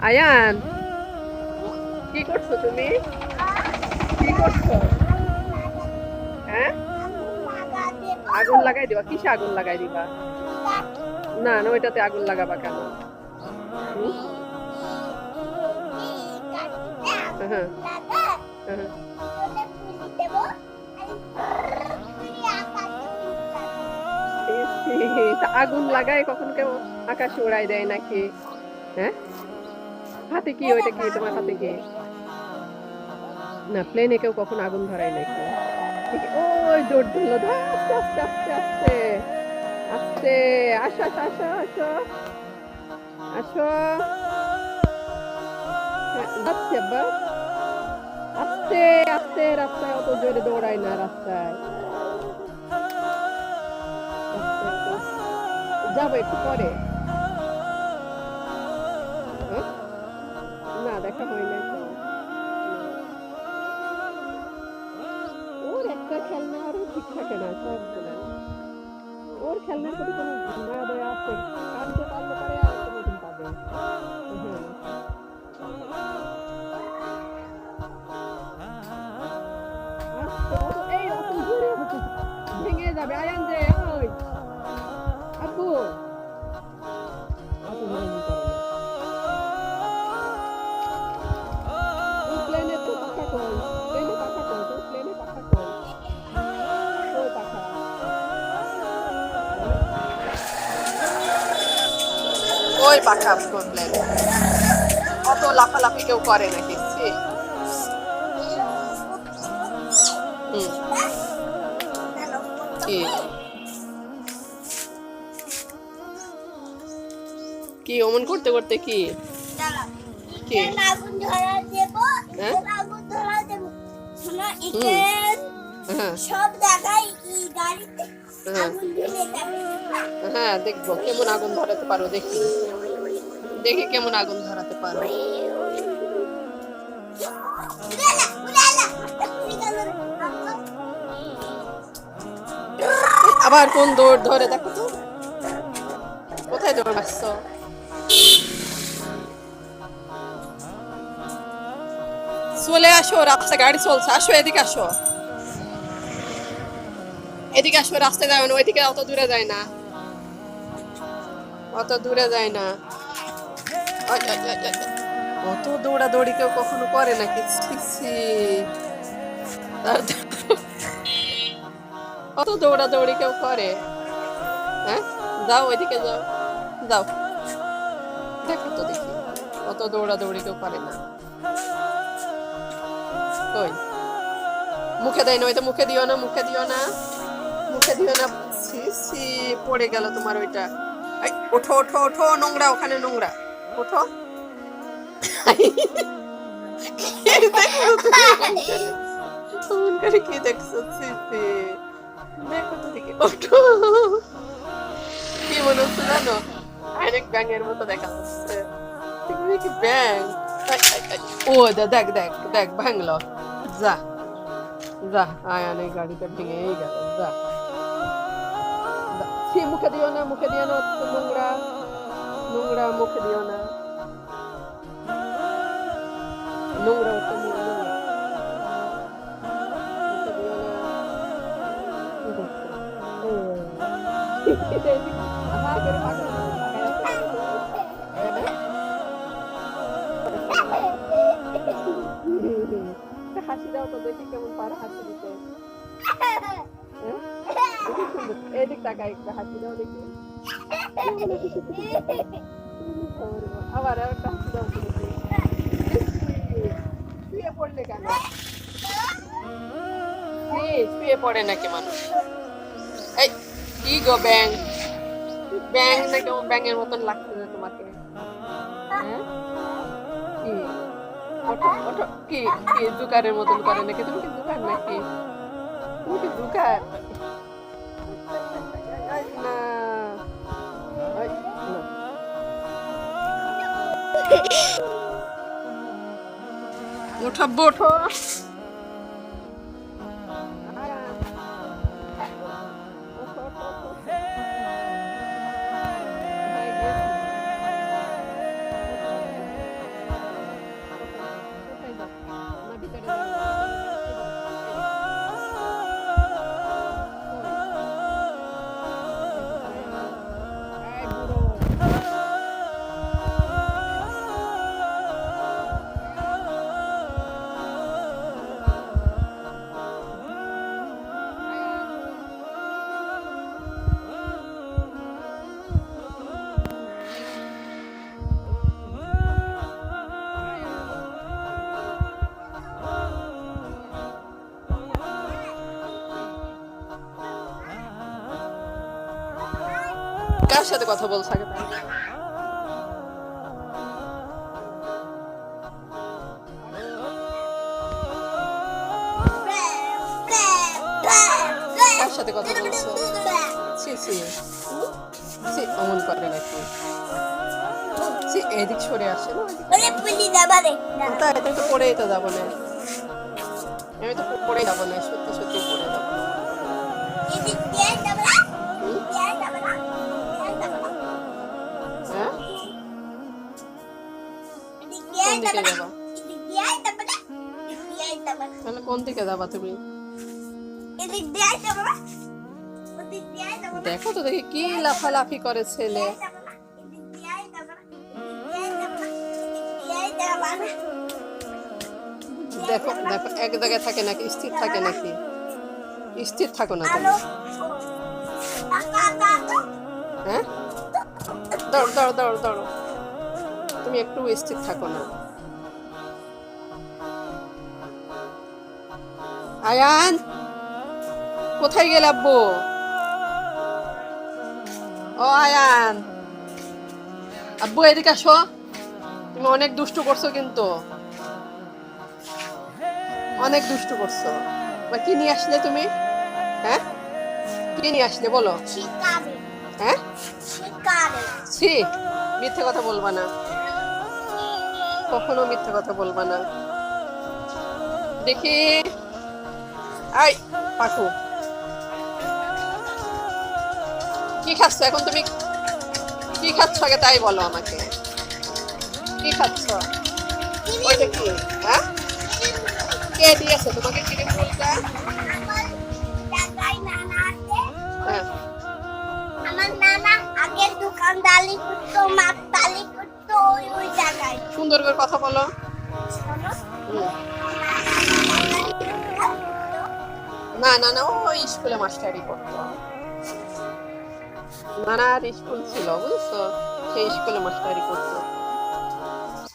আয়ান, কি করছো তুমি? কি করছো? হ্যাঁ, আগুন লাগাই দিবা? কিসে আগুন লাগাই দিবা? না না, ওইটাতে আগুন লাগাবা কেন? হুম? হ্যাঁ, হ্যাঁ। ইস, তা আগুন লাগায় কখন কেউ আকাশে উড়াই দেয় নাকি? হ্যাঁ, হাতে কি? ওইটা কি তোমার হাতে কি? না, প্লেনে কেউ কখন আগুন ধরায় নাকি? ঠিক, ওই দৌড় ধরলো, আস্তে আস্তে আস্তে আস্তে আস্তে। আসো আসো আসো আসো আসো। হ্যাঁ, যাচ্ছে আব্বা। আস্তে আস্তে, রাস্তায় অত জোরে দৌড়ায় না রাস্তায়। আস্তে একটু, যাবো একটু পরে। হ্যাঁ? না, দেখা হয় নাই তো। না। ওর একটা খেলনা আরো ঠিক থাকে না সব গুলা। ওর খেলনার প্রতি কোনো মায়া দয়া আছে? কাঁদতে পারলে পারে আর একটা নতুন পাবে। হ্যাঁ, আস্তে, এই অত জোরে হচ্ছে, ভেঙে যাবে। আয়ান যে, ওই আব্বু, অত জোরে করো না। ওই প্লেনের তো পাখা কই? প্লেনে পাখা কই? তোর প্লেনে পাখা কই? কই পাখা? হ্যাঁ? কই পাখা তোর প্লেনে? অত লাফালাফি কেউ করে নাকি? ছি। হুম, কি? কি অমন করতে করতে কি? কি? হ্যাঁ? হুম, হ্যাঁ, হ্যাঁ, হ্যাঁ, দেখবো কেমন আগুন ধরাতে পারো, দেখি। দেখি কেমন আগুন ধরাতে পারো। আবার কোন দৌড় ধরে দেখো তো, কোথায় দৌড় মারছো? চলে আসো, রাস্তা গাড়ি চলছে, আসো এদিকে আসো। এদিকে আসো, রাস্তায় যাবে না, ওইদিকে অত দূরে যায় না। অত দূরে যায় না। ওই, ওই, ওই, ওই, ওই। অত দৌড়াদৌড়ি কেউ কখনো করে নাকি? ছি ছি। তার- অত দৌড়াদৌড়ি কেউ করে? হ্যাঁ, যাও ওইদিকে যাও, যাও, দেখো তো দেখি। অত দৌড়াদৌড়ি কেউ করে না। কই? মুখে দেয় না, ওইটা মুখে দিও না, মুখে দিও না, মুখে দিও না। ছি ছি, পড়ে গেল তোমার ওইটা। এই, ওঠো ওঠো ওঠো, নোংরা, ওখানে নোংরা। ওঠো। কি দেখছো তুমি অমন করে? অমন করে কি দেখছো? ছি ছি। দেখো তো দেখি, ওঠো। কি মনে হচ্ছে জানো? আরেক ব্যাঙের মতো দেখা যাচ্ছে। তুমি কি ব্যাঙ? I, I, I. ও দেখ দেখ দেখ, ভাঙলো। যা, যা, আয়ান এই গাড়িটা ভেঙেই গেল। যা, যা। ছি, মুখে দিও না, মুখে দিও না, অত নোংরা, নোংরা, মুখে দিও না। নোংরা, অত নোংরা, মুখে দিও না। কি করছো? ও, হা করে পাগলের মতো তাকায় আছো কেন তুমি? হ্যাঁ? একটা হাসি দাও তো দেখি, কেমন পারো হাসি দিতে। হ্যাঁ? দেখি সুন্দর, এদিক তাকায়, একটা হাসি দাও দেখি। কেমন হাসি দিতে। ওরে বাবা, আবার আর একটা হাসি দাও তো দেখি। শুয়ে পড়লে কেন? কি, শুয়ে পড়ে নাকি মানুষ? এই, কি গো ব্যাং? ব্যাং না কেমন ব্যাঙের মতন লাগছে যে তোমাকে? হ্যাঁ, কি? ওঠো ওঠো। কি, কি জুকারের মতন করে নাকি? তুমি কি জুকার নাকি? তুমি কি জুকার? এই, না, এই, না। উঠাবো, ওঠো। আয়ান, ওঠো ওঠো ওঠো ওঠো। হ্যাঁ, গেছি। ওঠো ওঠো। কার সাথে কথা বলছো আগে? কার সাথে কথা বলছো? ছি ছি ছি, অমন করে নাকি? ছি, এদিক সরে আসে না? কোথায়? এটা তো পড়েই তো যাবো না, আমি তো পড়ে যাবো না, সত্যি সত্যি পড়ে যাবো না। হ্যাঁ, কোন দিকে যাবা? তাহলে কোন দিকে যাবা তুমি? দেখো তো দেখি কি লাফালাফি করে ছেলে। দেখো দেখো, এক জায়গায় থাকে নাকি? স্থির থাকে নাকি? স্থির থাকো না তুমি। হ্যাঁ, দৌড় দৌড় দৌড় দৌড়, তুমি একটু স্থির থাকো না। আয়ান, কোথায় গেল আব্বু? ও আয়ান, আব্বু এদিকে আসো, তুমি অনেক দুষ্টু করছো কিন্তু, অনেক দুষ্টু করছো। বা কি নিয়ে আসলে তুমি? হ্যাঁ, কি নিয়ে আসলে বলো? হ্যাঁ, ছি, মিথ্যে কথা বলবা না, কখনো মিথ্যে কথা বলবা না। দেখি, আই পাখু, কি খাচ্ছ এখন তুমি? কি খাচ্ছ আগে তাই বলো আমাকে, কি খাচ্ছ? ওইটা কি? হ্যাঁ, কে দিয়েছে তোমাকে ক্রিম রোলটা? হ্যাঁ, আমার নানা আগের দোকানদারি করতো, মাতালি করতো ওই জায়গায়। সুন্দর করে কথা বলো। না না না, ওই স্কুলে মাস্টারি করতো, নানার স্কুল ছিল বুঝছো, সেই স্কুলে মাস্টারি করতো।